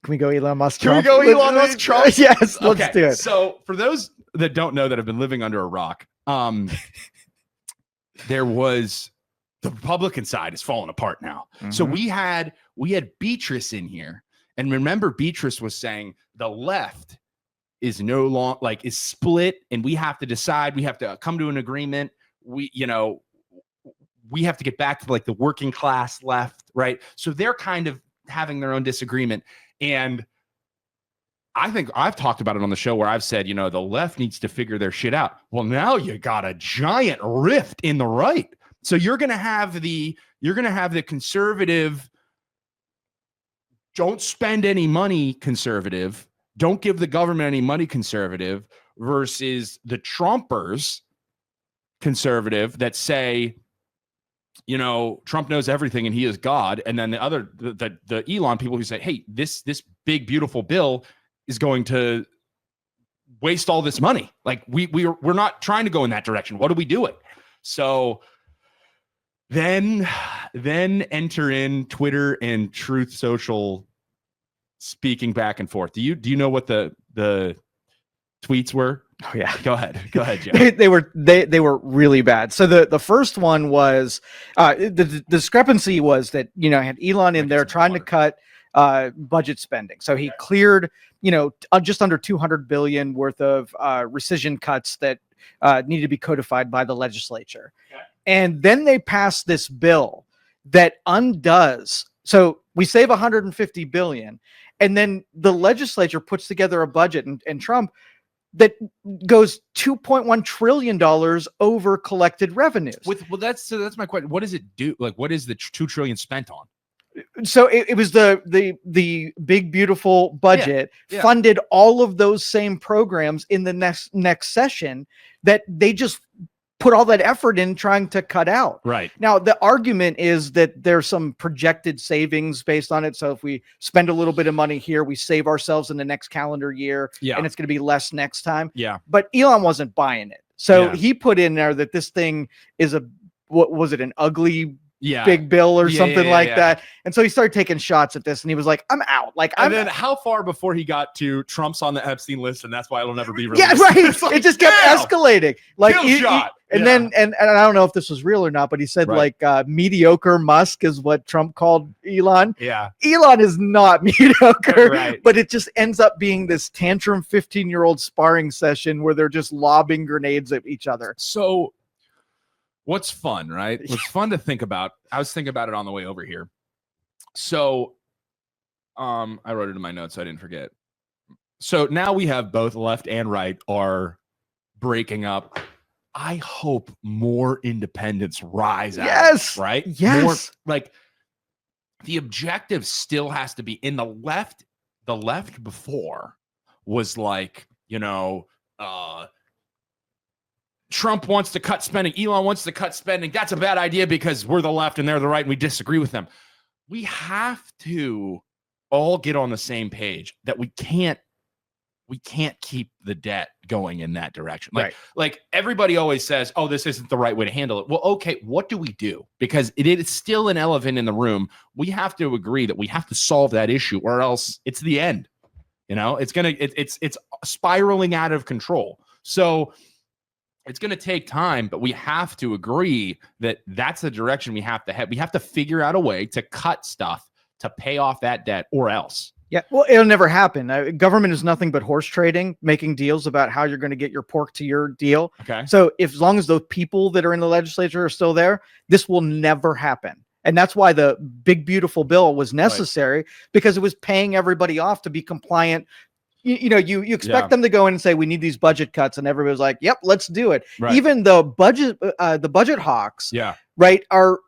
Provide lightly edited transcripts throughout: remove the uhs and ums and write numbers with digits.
Can we go Elon Musk? Can we go Elon Musk Trump? Yes, let's do it. So for those that don't know that have been living under a rock, there was the Republican side is falling apart now. Mm-hmm. So we had Beatrice in here, and remember Beatrice was saying the left is no long is split, and we have to decide. We have to come to an agreement. We have to get back to the working class left, right? So they're kind of having their own disagreement. And I think I've talked about it on the show where I've said, the left needs to figure their shit out. Well, now you got a giant rift in the right. So you're going to have the conservative, don't spend any money conservative, don't give the government any money conservative, versus the Trumpers conservative that say, Trump knows everything and he is God. And then the Elon people who say, hey, this big, beautiful bill is going to waste all this money. We're not trying to go in that direction. What are we doing? So then enter in Twitter and Truth Social speaking back and forth. Do you know what the tweets were? Oh yeah. Go ahead, Joe. they were really bad. So the first one was the discrepancy was that had Elon in there trying to cut budget spending. So he cleared just under 200 billion worth of rescission cuts that needed to be codified by the legislature. Okay. And then they passed this bill that undoes. So we save 150 billion, and then the legislature puts together a budget, and Trump that goes $2.1 trillion over collected revenues. That's my question. What does it do? What is the $2 trillion spent on? So it was the big, beautiful budget funded all of those same programs in the next session that they just put all that effort in trying to cut out. Right. Now, the argument is that there's some projected savings based on it. So if we spend a little bit of money here, we save ourselves in the next calendar year, and it's going to be less next time. Yeah. But Elon wasn't buying it. So he put in there that this thing is what was it, an ugly big bill or something like that. And so he started taking shots at this, and he was like, I'm out. And then how far before he got to Trump's on the Epstein list, and that's why it'll never be released? Yeah, right. It just kept escalating. And then I don't know if this was real or not, but he said mediocre Musk is what Trump called Elon. Yeah. Elon is not mediocre, but it just ends up being this tantrum 15-year-old sparring session where they're just lobbing grenades at each other. So what's fun, right? What's fun to think about. I was thinking about it on the way over here. So I wrote it in my notes so I didn't forget. So now we have both left and right are breaking up. I hope more independents rise out. Right? Yes. More, the objective still has to be in the left. The left before was Trump wants to cut spending. Elon wants to cut spending. That's a bad idea because we're the left and they're the right and we disagree with them. We have to all get on the same page that we can't keep the debt going in that direction. Like everybody always says, oh, this isn't the right way to handle it. Well, okay, what do we do? Because it is still an elephant in the room. We have to agree that we have to solve that issue or else it's the end. It's spiraling out of control. So it's going to take time, but we have to agree that that's the direction we have to head. We have to figure out a way to cut stuff to pay off that debt or else. Yeah, well, it'll never happen. Government is nothing but horse trading, making deals about how you're going to get your pork to your deal. Okay. So as long as those people that are in the legislature are still there, this will never happen. And that's why the big, beautiful bill was necessary, because it was paying everybody off to be compliant. You expect them to go in and say, we need these budget cuts. And everybody's like, yep, let's do it. Right. Even the budget hawks, right, are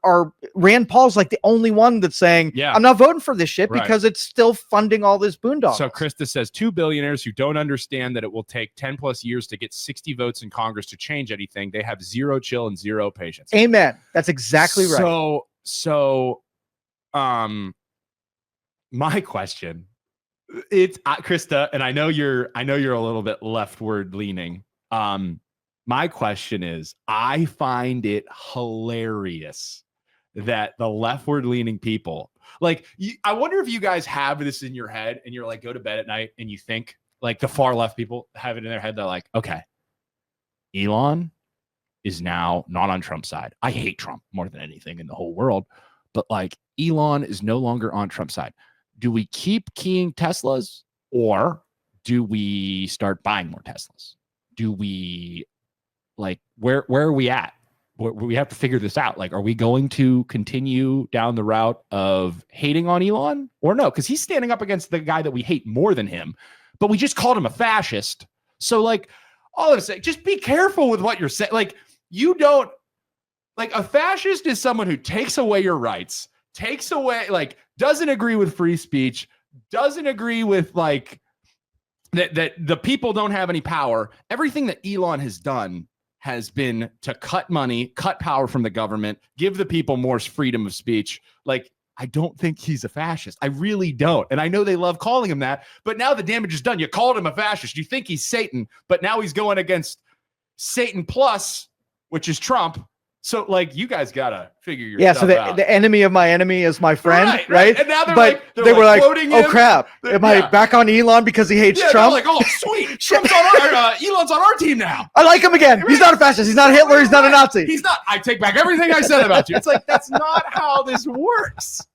Rand Paul's the only one that's saying, I'm not voting for this shit because it's still funding all this boondoggle. So Krista says 2 billionaires who don't understand that it will take 10 plus years to get 60 votes in Congress to change anything. They have zero chill and zero patience. Amen. That's exactly right. So my question, it's Krista, and I know you're a little bit leftward leaning. My question is, I find it hilarious that the leftward leaning people Like, I wonder if you guys have this in your head and you're like, go to bed at night and you think, like the far left people have it in their head. They're like, okay, Elon is now not on Trump's side. I hate Trump more than anything in the whole world, but like Elon is no longer on Trump's side. Do we keep keying Teslas or do we start buying more Teslas? Do we like where are we at? We have to figure this out. Like, are we going to continue down the route of hating on Elon or no? Because he's standing up against the guy that we hate more than him, but we just called him a fascist. So like, all I'm saying, just be careful with what you're saying. Like, you don't, like, a fascist is someone who takes away your rights, takes away, like, doesn't agree with free speech, doesn't agree with like that the people don't have any power. Everything that Elon has done has been to cut money, cut power from the government, give the people more freedom of speech. Like, I don't think he's a fascist. I really don't. And I know they love calling him that, but now the damage is done. You called him a fascist. You think he's Satan, but now he's going against Satan plus, which is Trump. So, like, you guys gotta figure your stuff out. The enemy of my enemy is my friend, right? And now they were like, oh him. crap, am I back on Elon because he hates Trump? Like, oh sweet, Trump's on Elon's on our team now. I like him again. He's not a fascist. He's not Hitler. He's not a Nazi. He's not. I take back everything I said about you. It's like, that's not how this works.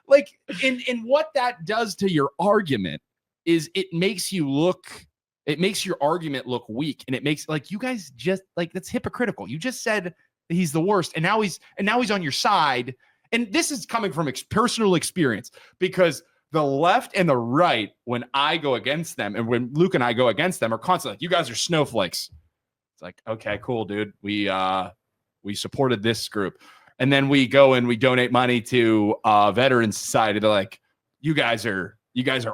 Like, and what that does to your argument is it makes your argument look weak, and it makes, like, you guys just, like, that's hypocritical. You just said he's the worst, and now he's on your side. And this is coming from personal experience, because the left and the right, when I go against them and when Luke and I go against them, are constantly like, you guys are snowflakes. It's like, okay, cool, dude. We supported this group. And then we go and we donate money to Veterans Society. They're like, you guys are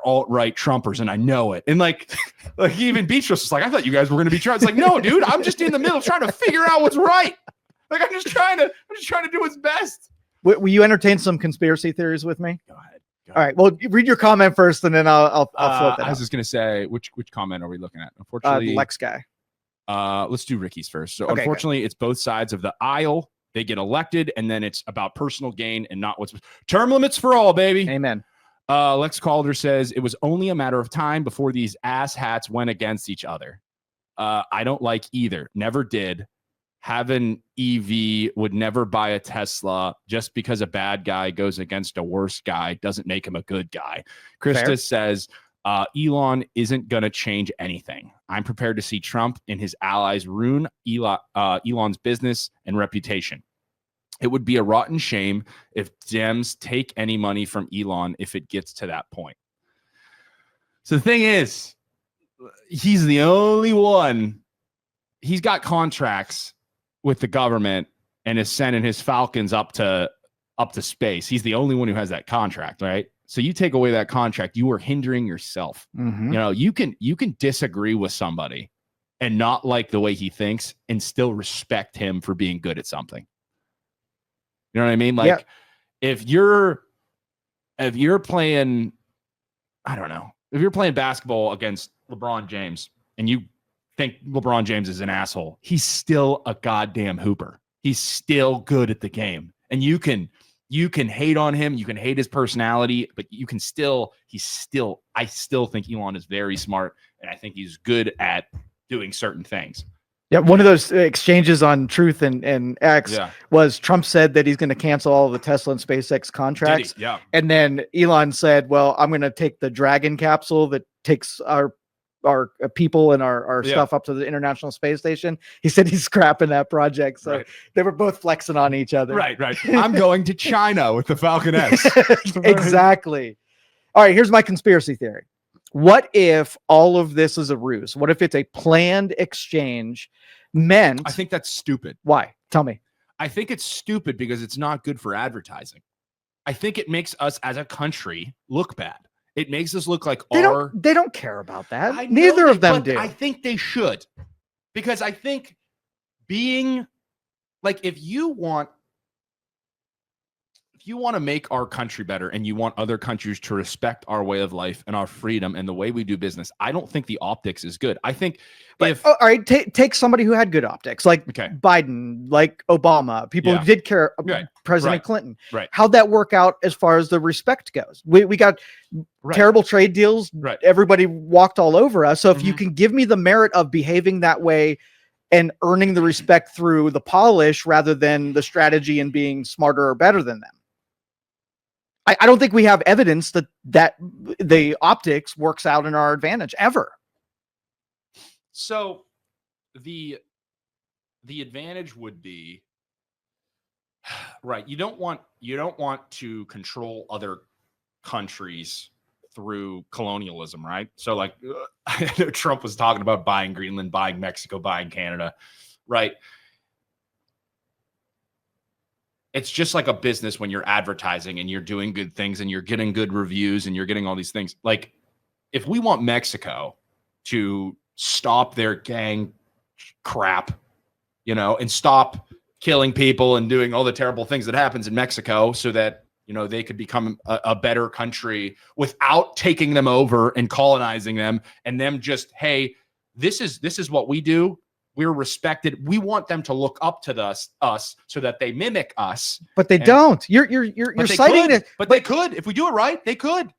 alt-right Trumpers, and I know it. And like even Beach was like, I thought you guys were going to be Trump. It's like, no, dude, I'm just in the middle trying to figure out what's right. Like, I'm just trying to do what's best. Will you entertain some conspiracy theories with me? Go ahead. All right. Well, read your comment first, and then I'll flip it. I was just going to say, which comment are we looking at? Unfortunately, the Lex guy. Let's do Ricky's first. So okay, unfortunately, it's both sides of the aisle. They get elected, and then it's about personal gain and not what's term limits for all, baby. Amen. Lex Calder says it was only a matter of time before these asshats went against each other. I don't like either. Never did. Have an EV, would never buy a Tesla. Just because a bad guy goes against a worse guy doesn't make him a good guy. Krista says Elon isn't going to change anything. I'm prepared to see Trump and his allies ruin Elon's business and reputation. It would be a rotten shame if Dems take any money from Elon if it gets to that point. So the thing is, he's the only one. He's got contracts with the government and is sending his Falcons up to space. He's the only one who has that contract, right? So you take away that contract, you are hindering yourself. Mm-hmm. You know, you can disagree with somebody and not like the way he thinks and still respect him for being good at something. You know what I mean? Like, if you're playing, I don't know, if you're playing basketball against LeBron James and you think LeBron James is an asshole, he's still a goddamn hooper. He's still good at the game. And you can hate on him, you can hate his personality, but I still think Elon is very smart, and I think he's good at doing certain things. Yeah, one of those exchanges on Truth and X was Trump said that he's going to cancel all of the Tesla and SpaceX contracts. Yeah. And then Elon said, well, I'm going to take the Dragon capsule that takes our people and our stuff up to the International Space Station. He said he's scrapping that project. So they were both flexing on each other. Right. I'm going to China with the Falcon X. Exactly. All right, here's my conspiracy theory. What if all of this is a ruse? What if it's a planned exchange meant... I think that's stupid. Why? Tell me. I think it's stupid because it's not good for advertising. I think it makes us as a country look bad. It makes us look like they don't care about that. Neither of them do. I think they should. Because I think being... Like, if you want if you want to make our country better and you want other countries to respect our way of life and our freedom and the way we do business, I don't think the optics is good. I think all right, take somebody who had good optics, like Biden, like Obama, people who did care, President Clinton. Right. How'd that work out as far as the respect goes? We got terrible trade deals. Right. Everybody walked all over us. So if you can give me the merit of behaving that way and earning the respect through the polish rather than the strategy and being smarter or better than them. I don't think we have evidence that the optics works out in our advantage ever. So the advantage would be, right, you don't want to control other countries through colonialism, right? So like I know Trump was talking about buying Greenland, buying Mexico, buying Canada, right? It's just like a business when you're advertising and you're doing good things and you're getting good reviews and you're getting all these things. Like if we want Mexico to stop their gang crap, you know, and stop killing people and doing all the terrible things that happens in Mexico so that, you know, they could become a better country without taking them over and colonizing them and them just, hey, this is what we do. We're respected. We want them to look up to us so that they mimic us. But they don't. You're citing it. But they could. If we do it right, they could.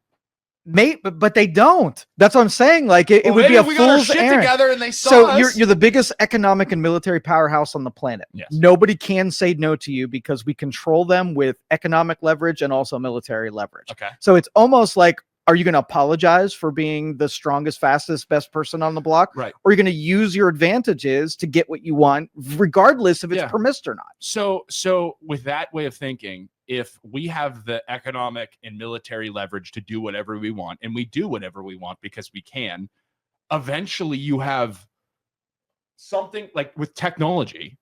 But they don't. That's what I'm saying. Like it would be a fool's errand. Together and they saw us. You're the biggest economic and military powerhouse on the planet. Yes. Nobody can say no to you because we control them with economic leverage and also military leverage. Okay. So it's almost like, are you going to apologize for being the strongest, fastest, best person on the block? Right. Or are you going to use your advantages to get what you want, regardless if it's permissed or not? So with that way of thinking, if we have the economic and military leverage to do whatever we want, and we do whatever we want because we can, eventually you have something like with technology,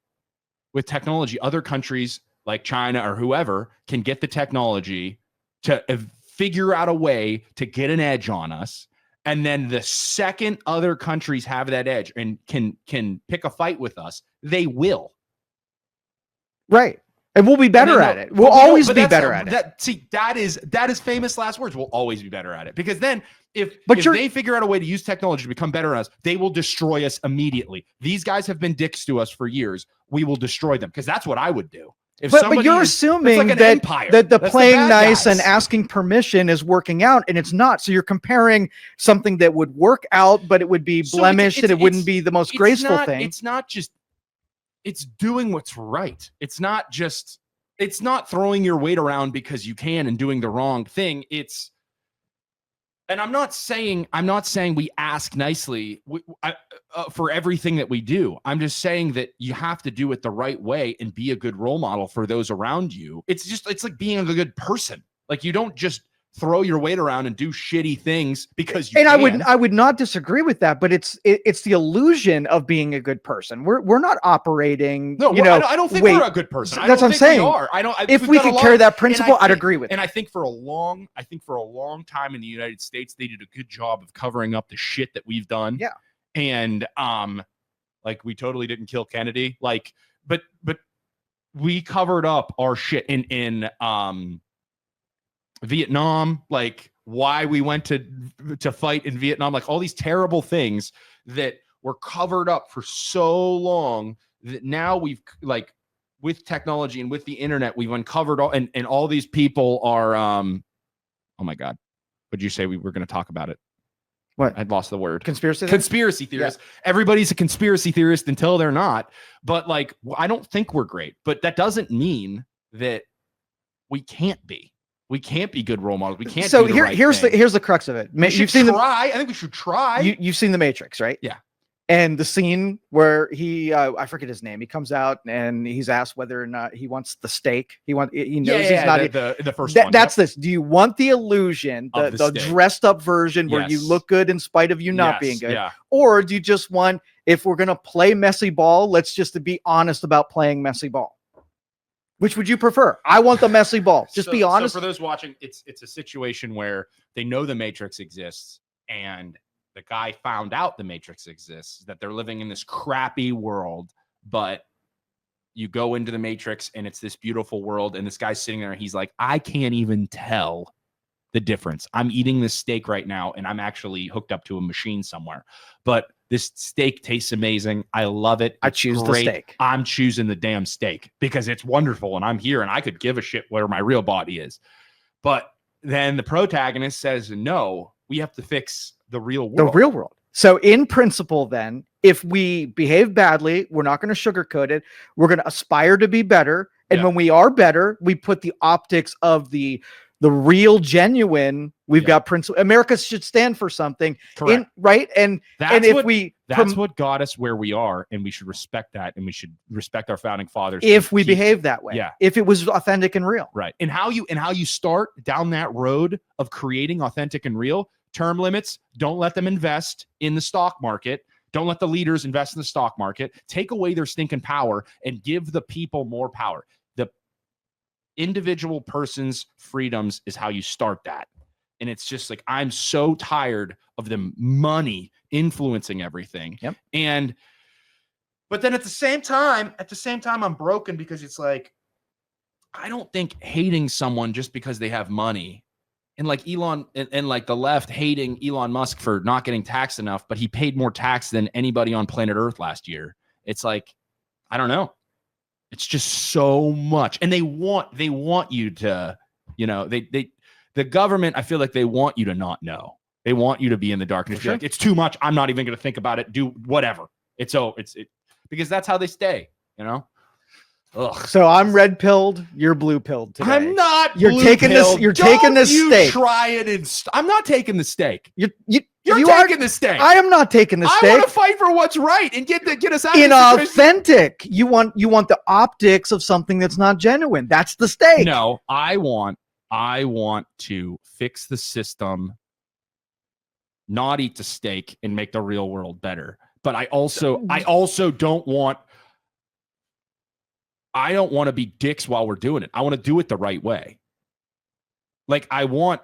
other countries like China or whoever can get the technology to figure out a way to get an edge on us. And then the second other countries have that edge and can pick a fight with us, they will. Right. And we'll be better at it. We'll always be better at it. That is famous last words. We'll always be better at it. Because then if they figure out a way to use technology to become better at us, they will destroy us immediately. These guys have been dicks to us for years. We will destroy them because that's what I would do. But you're assuming that the playing nice and asking permission is working out, and it's not. So you're comparing something that would work out, but it would be blemished and it wouldn't be the most graceful thing. It's not just, it's doing what's right. It's not throwing your weight around because you can and doing the wrong thing. And I'm not saying we ask nicely for everything that we do. I'm just saying that you have to do it the right way and be a good role model for those around you. It's like being a good person. Like you don't just throw your weight around and do shitty things because you can. I would not disagree with that, but it's the illusion of being a good person. We're not operating. No, I don't think we're a good person. That's what I'm saying. If we could carry that principle, I'd agree with it. And I think for a long time in the United States, they did a good job of covering up the shit that we've done. Yeah. And like we totally didn't kill Kennedy. Like, but we covered up our shit in Vietnam, like why we went to fight in Vietnam, like all these terrible things that were covered up for so long that now we've, like, with technology and with the internet, we've uncovered all, and all these people are oh my god, would you say we were going to talk about it? What? I'd lost the word. Conspiracy theorists. Yeah. Everybody's a conspiracy theorist until they're not. But like, I don't think we're great, but that doesn't mean that we can't be. We can't be good role models. We can't. So do the right here's thing. the crux of it. You've seen I think we should try. You've seen The Matrix, right? Yeah. And the scene where he, I forget his name. He comes out and he's asked whether or not he wants the steak. He knows he's not the first one. That's this. Do you want the illusion, the dressed up version where you look good in spite of you not being good? Yeah. Or do you just want, if we're gonna play messy ball, let's just be honest about playing messy ball? Which would you prefer? I want the messy ball. Just be honest. So for those watching, it's a situation where they know the Matrix exists, and the guy found out the Matrix exists, that they're living in this crappy world, but you go into the Matrix and it's this beautiful world, and this guy's sitting there and he's like, I can't even tell the difference. I'm eating this steak right now and I'm actually hooked up to a machine somewhere, but this steak tastes amazing. I love it. I choose the steak. I'm choosing the damn steak because it's wonderful and I'm here and I could give a shit where my real body is. But then the protagonist says, no, we have to fix the real world. The real world. So in principle, then, if we behave badly, we're not going to sugarcoat it. We're going to aspire to be better. And when we are better, we put the optics of the real, genuine. We've got principle. America should stand for something. Correct. Right. And that's if what got us where we are. And we should respect that. And we should respect our founding fathers. If we behave that way. Yeah. If it was authentic and real. Right. And how you start down that road of creating authentic and real. Term limits, don't let them invest in the stock market. Don't let the leaders invest in the stock market. Take away their stinking power and give the people more power. The individual person's freedoms is how you start that. And it's just like, I'm so tired of the money influencing everything. Yep. But then at the same time, I'm broken because it's like, I don't think hating someone just because they have money, and like Elon and like the left hating Elon Musk for not getting taxed enough, but he paid more tax than anybody on planet Earth last year. It's like, I don't know. It's just so much. And they want you to, the government, I feel like they want you to not know. They want you to be in the dark and feel like it's too much. I'm not even going to think about it. Do whatever. Because that's how they stay, Ugh. So I'm red pilled. You're blue pilled today. I'm not. You're taking this. You're taking this steak. Try it and I'm not taking the steak. You're taking the steak. I am not taking the steak. I want to fight for what's right and get us out. Inauthentic. You want the optics of something that's not genuine. That's the steak. No, I want to fix the system, not eat the steak, and make the real world better. But I also don't want. I don't want to be dicks while we're doing it. I want to do it the right way. Like I want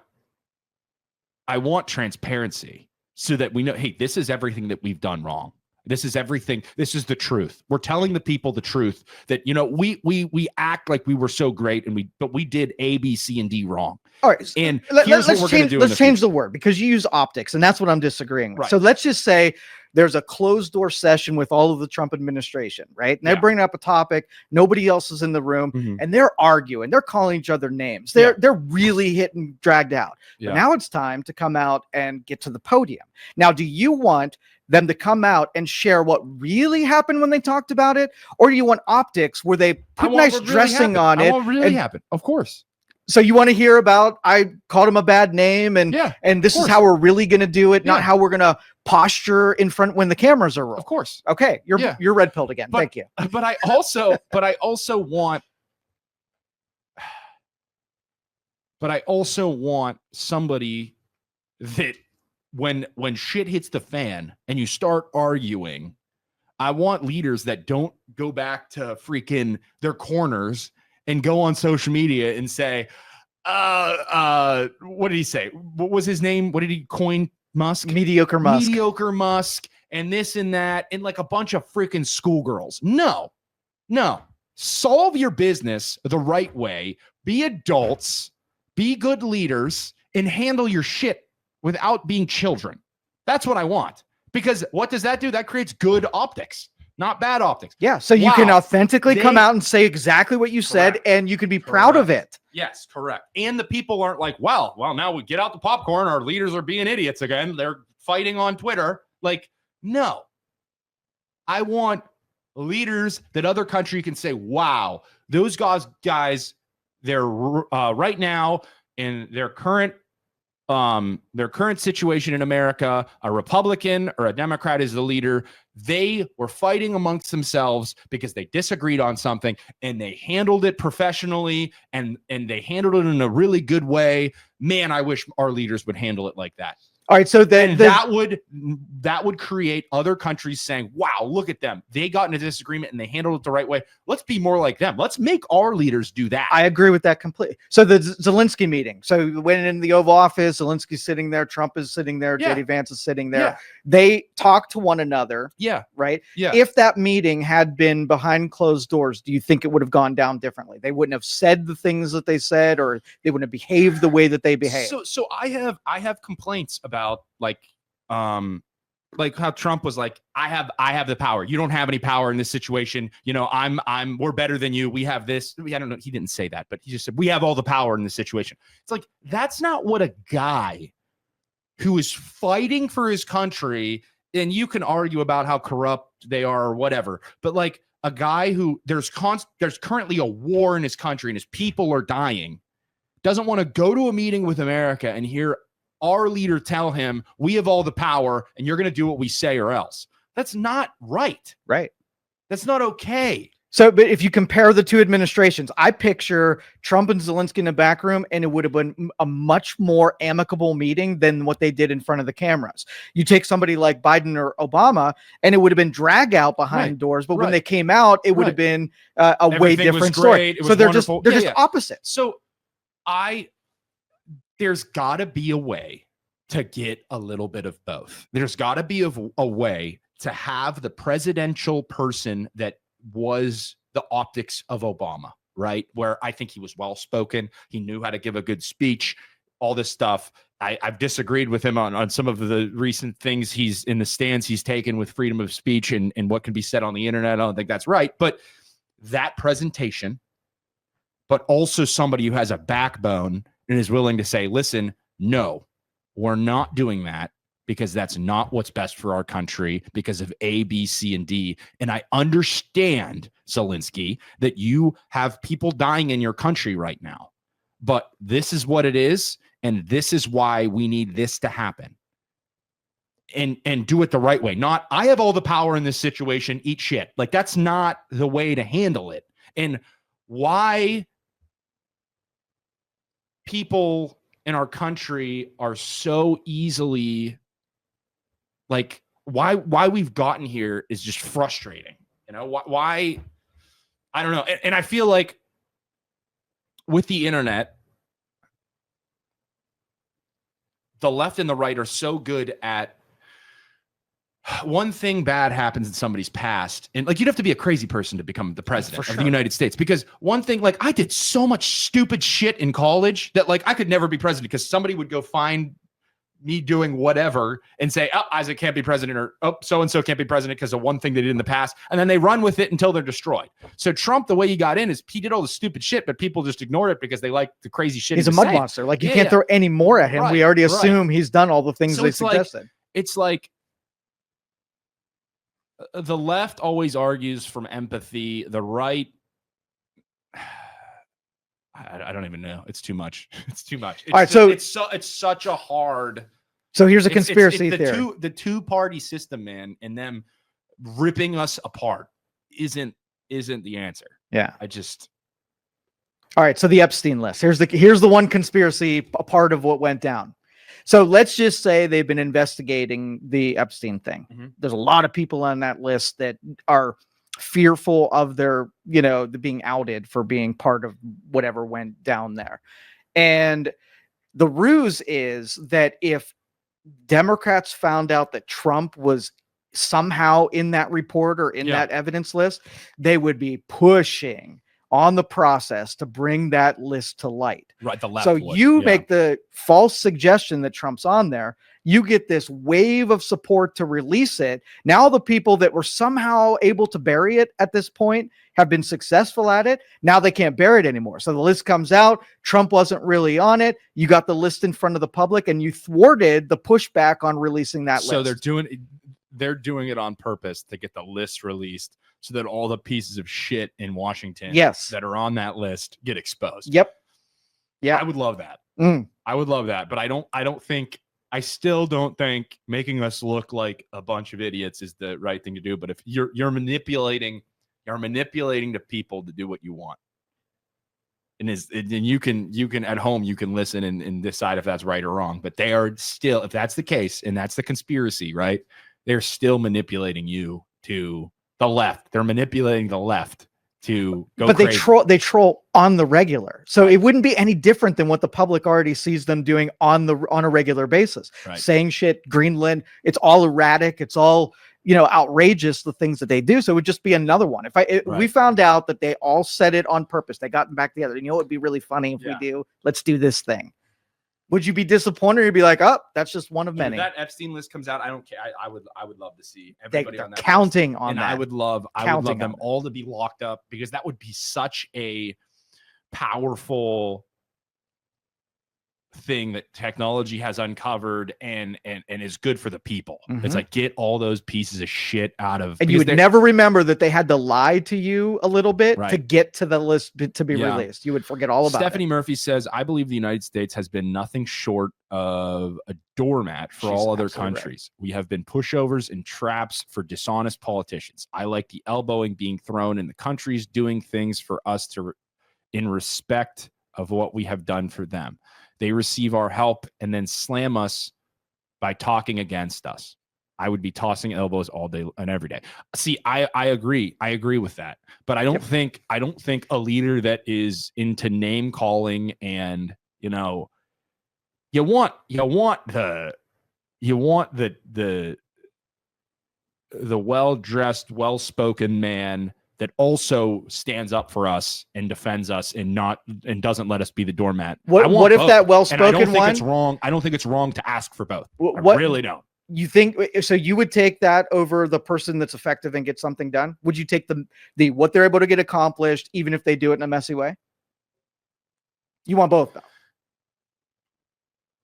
transparency so that we know, hey, this is everything that we've done wrong. This is everything. This is the truth. We're telling the people the truth that, we act like we were so great but we did A, B, C, and D wrong. All right. And let's change the word because you use optics and that's what I'm disagreeing with. Right. So let's just say there's a closed door session with all of the Trump administration, right? And they're bringing up a topic. Nobody else is in the room and they're arguing. They're calling each other names. They're really hitting dragged out. Yeah. But now it's time to come out and get to the podium. Now, do you want them to come out and share what really happened when they talked about it? Or do you want optics where they put nice dressing on it? What really happened? Of course. So you want to hear about, I called him a bad name and this is how we're really going to do it, not how we're going to posture in front when the cameras are rolling. Of course. Okay. You're red pilled again. Thank you. But I also want somebody that when shit hits the fan and you start arguing, I want leaders that don't go back to freaking their corners and go on social media and say, what did he say? What was his name? What did he coin Musk? Mediocre Musk and this and that and like a bunch of freaking schoolgirls. No. Solve your business the right way. Be adults, be good leaders, and handle your shit without being children. That's what I want. Because what does that do? That creates good optics. Not bad optics. Yeah. So you can authentically come out and say exactly what you said and you can be proud of it. Yes, correct. And the people aren't like, well, now we get out the popcorn. Our leaders are being idiots again. They're fighting on Twitter. Like, no. I want leaders that other country can say, wow, those guys, they're right now in their current situation in America, a Republican or a Democrat is the leader. They were fighting amongst themselves because they disagreed on something and they handled it professionally and they handled it in a really good way. Man, I wish our leaders would handle it like that. All right, so that would create other countries saying, wow, look at them. They got in a disagreement and they handled it the right way. Let's be more like them. Let's make our leaders do that. I agree with that completely. So the Zelensky meeting. So we went in the Oval Office, Zelensky's sitting there, Trump is sitting there, Yeah. JD Vance is sitting there. Yeah. They talk to one another. Yeah. Right. Yeah. If that meeting had been behind closed doors, do you think it would have gone down differently? They wouldn't have said the things that they said, or they wouldn't have behaved the way that they behaved. So I have complaints about like how Trump was like, I have the power. You don't have any power in this situation. You know, we're better than you. We have this. I don't know. He didn't say that, but he just said, we have all the power in this situation. It's like, that's not what a guy who is fighting for his country, and you can argue about how corrupt they are or whatever, but like a guy who there's currently a war in his country and his people are dying, doesn't want to go to a meeting with America and hear our leader tell him, we have all the power and you're going to do what we say or else. That's not right. Right. That's not okay. So, but if you compare the two administrations, I picture Trump and Zelensky in the back room, and it would have been a much more amicable meeting than what they did in front of the cameras. You take somebody like Biden or Obama, and it would have been drag out behind doors. But when they came out, it would have been a way different story. So they're wonderful. just opposites. So there's got to be a way to get a little bit of both. There's got to be a way to have the presidential person that was the optics of Obama, right? Where I think he was well-spoken. He knew how to give a good speech, all this stuff. I've disagreed with him on some of the recent things he's in the stands he's taken with freedom of speech and what can be said on the internet. I don't think that's right. But that presentation, but also somebody who has a backbone and is willing to say, listen, no, we're not doing that because that's not what's best for our country because of A, B, C, and D. And I understand, Zelensky, that you have people dying in your country right now, but this is what it is. And this is why we need this to happen. And do it the right way. Not, I have all the power in this situation, eat shit. Like, that's not the way to handle it. And why people in our country are so easily like, why we've gotten here is just frustrating. You know, why I don't know. And I feel like with the internet, the left and the right are so good at one thing bad happens in somebody's past. And like, you'd have to be a crazy person to become the president of the United States, because one thing, like, I did so much stupid shit in college that like I could never be president because somebody would go find me doing whatever and say, oh, Isaac can't be president, or oh, so-and-so can't be president because of one thing they did in the past. And then they run with it until they're destroyed. So Trump, the way he got in is he did all the stupid shit, but people just ignored it because they like the crazy shit. He's a mud monster. Like, you can't throw any more at him. We already assume he's done all the things they suggested. It's like the left always argues from empathy. The right, I don't even know. It's too much. It's too much. All right, so it's such a hard. So here's a conspiracy theory. The two-party system, man, and them ripping us apart isn't the answer. Yeah, All right, so the Epstein list. Here's the one conspiracy, a part of what went down. So let's just say they've been investigating the Epstein thing. Mm-hmm. There's a lot of people on that list that are fearful of their, being outed for being part of whatever went down there. And the ruse is that if Democrats found out that Trump was somehow in that report or in that evidence list, they would be pushing on the process to bring that list to light. Right. The left. So you make the false suggestion that Trump's on there. You get this wave of support to release it. Now the people that were somehow able to bury it at this point have been successful at it. Now they can't bury it anymore. So the list comes out. Trump wasn't really on it. You got the list in front of the public, and you thwarted the pushback on releasing that list. So they're doing it on purpose to get the list released so that all the pieces of shit in Washington that are on that list get exposed. Yep. Yeah. I would love that. I would love that. But I still don't think making us look like a bunch of idiots is the right thing to do. But if you're manipulating the people to do what you want. and you can at home, you can listen and decide if that's right or wrong. But they are still, if that's the case, and that's the conspiracy, right? They're still manipulating you to the left. They're manipulating the left to go but crazy. they troll on the regular, so it wouldn't be any different than what the public already sees them doing on a regular basis, saying shit. Greenland, it's all erratic, it's all, you know, outrageous, the things that they do. So it would just be another one. If we found out that they all said it on purpose, they got back together, you know, it'd be really funny if we do, let's do this thing. Would you be disappointed? Or you'd be like, oh, that's just one of many. If that Epstein list comes out, I don't care. I would love to see everybody on that counting list. on And that. I would love them all to be locked up, because that would be such a powerful thing that technology has uncovered and is good for the people. It's like, get all those pieces of shit out of, and you would never remember that they had to lie to you a little bit to get to the list to be released. You would forget all about Stephanie Murphy says, I believe the United States has been nothing short of a doormat for all other countries. We have been pushovers and traps for dishonest politicians. I like the elbowing being thrown in the countries doing things for us in respect of what we have done for them. They receive our help and then slam us by talking against us. I would be tossing elbows all day and every day. See, I agree. I agree with that. But I don't think a leader that is into name calling and, you know, you want the well-dressed, well-spoken man that also stands up for us and defends us and doesn't let us be the doormat. What if both. That well-spoken and I don't think one? It's wrong. I don't think it's wrong to ask for both. I really don't. You think so? You would take that over the person that's effective and get something done? Would you take the what they're able to get accomplished, even if they do it in a messy way? You want both, though.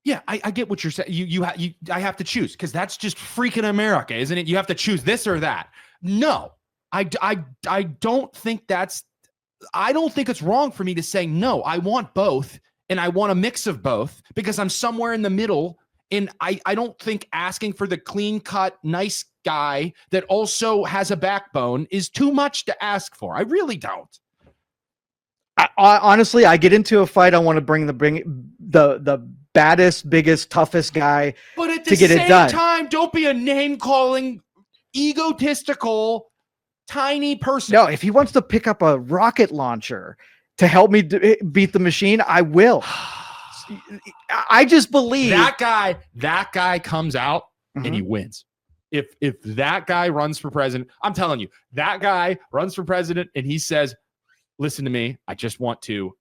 Yeah, I get what you're saying. I have to choose, because that's just freaking America, isn't it? You have to choose this or that. No. I don't think I don't think it's wrong for me to say, no, I want both, and I want a mix of both, because I'm somewhere in the middle. And I don't think asking for the clean cut, nice guy that also has a backbone is too much to ask for. I really don't. Honestly, I get into a fight, I want to bring the baddest, biggest, toughest guy, but at the to get same it done. time, don't be a name calling, egotistical, tiny person. No, if he wants to pick up a rocket launcher to help me beat the machine, I will. I just believe that guy comes out and he wins. If that guy runs for president, I'm telling you, that guy runs for president and he says, listen to me, I just want to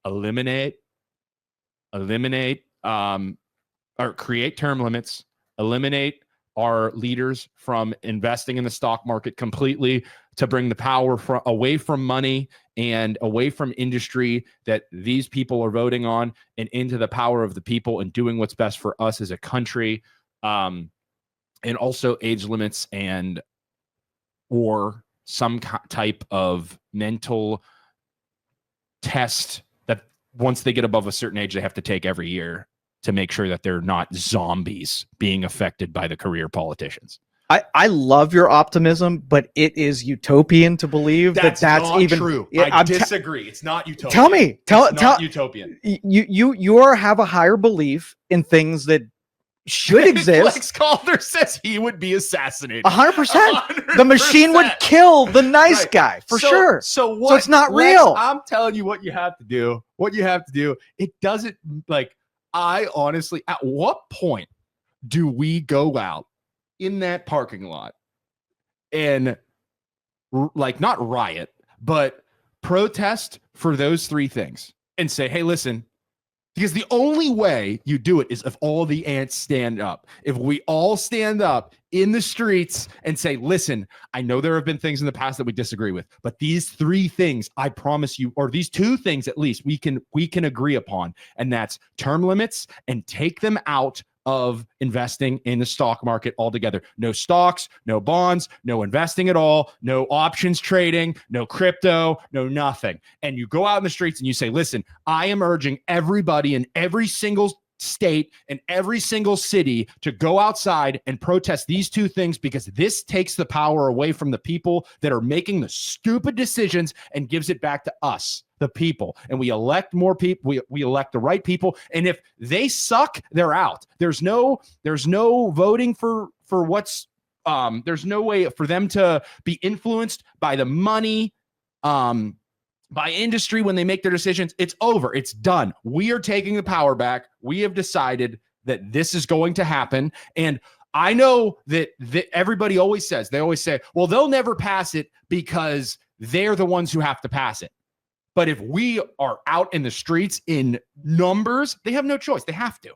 eliminate or create term limits, eliminate our leaders from investing in the stock market completely, to bring the power away from money and away from industry that these people are voting on, and into the power of the people and doing what's best for us as a country. And also age limits or some type of mental test that once they get above a certain age, they have to take every year to make sure that they're not zombies being affected by the career politicians. I love your optimism, but it is utopian to believe that's not even true. I disagree. It's not utopian. Tell me, not utopian. You have a higher belief in things that should exist. Lex Calder says he would be assassinated. 100%. The machine would kill the nice guy for sure. So what? So it's not Lex, real. I'm telling you what you have to do. It doesn't, like, I honestly, at what point do we go out in that parking lot and like not riot, but protest for those three things and say, hey, listen, because the only way you do it is if all the ants stand up. If we all stand up in the streets and say, listen, I know there have been things in the past that we disagree with, but these three things, I promise you, or these two things at least, we can agree upon. And that's term limits and take them out of investing in the stock market altogether. No stocks, no bonds, no investing at all, no options trading, no crypto, no nothing. And you go out in the streets and you say, listen, I am urging everybody in every single state and every single city to go outside and protest these two things, because this takes the power away from the people that are making the stupid decisions and gives it back to us, the people. And we elect more people. We elect the right people. And if they suck, they're out. There's no voting for what's there's no way for them to be influenced by the money, by industry when they make their decisions. It's over. It's done. We are taking the power back. We have decided that this is going to happen. And I know that everybody always say, well, they'll never pass it because they're the ones who have to pass it. But if we are out in the streets in numbers, they have no choice. They have to.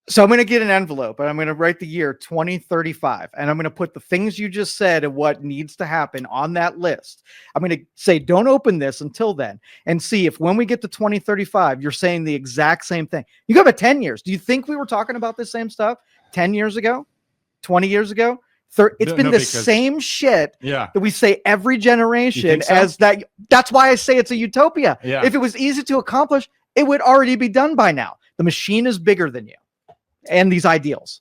So I'm going to get an envelope, and I'm going to write the year 2035, and I'm going to put the things you just said and what needs to happen on that list. I'm going to say, don't open this until then, and see if when we get to 2035, you're saying the exact same thing. You go about 10 years. Do you think we were talking about the same stuff 10 years ago, 20 years ago? It's been the same shit that we say every generation as that. That's why I say it's a utopia. Yeah. If it was easy to accomplish, it would already be done by now. The machine is bigger than you and these ideals.